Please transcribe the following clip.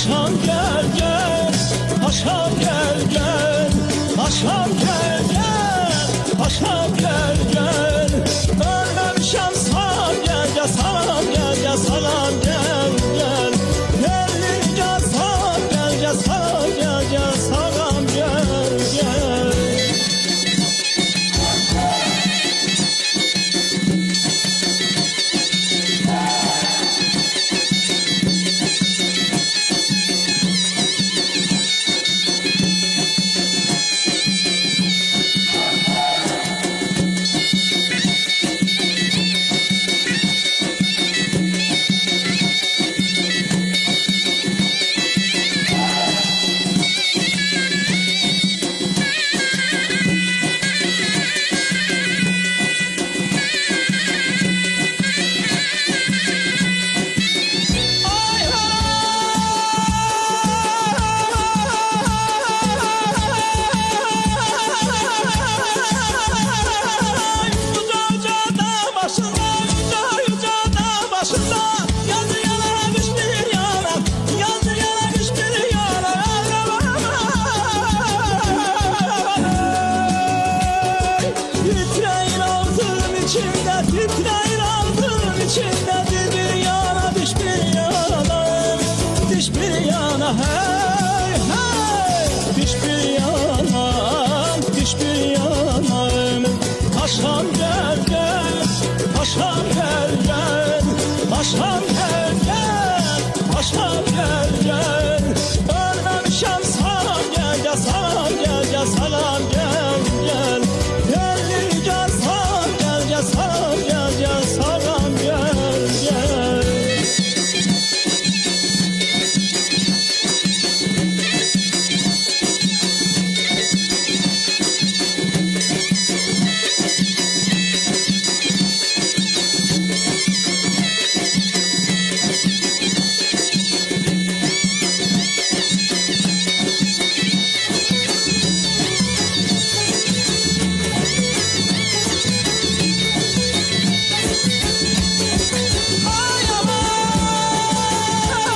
Paşam gel gel, paşam gel gel, paşam gel gel, paşam gel gel. Ölmemişem salam gel gel, salam gel gel, salam gel gel. Gelin gel salam gel gel, salam gel gel, salam gel gel. Titreyin altın içinde bir yana diş bir yana, diş bir yana hey hey, diş bir yana, diş bir yana. Paşam gel gel, paşam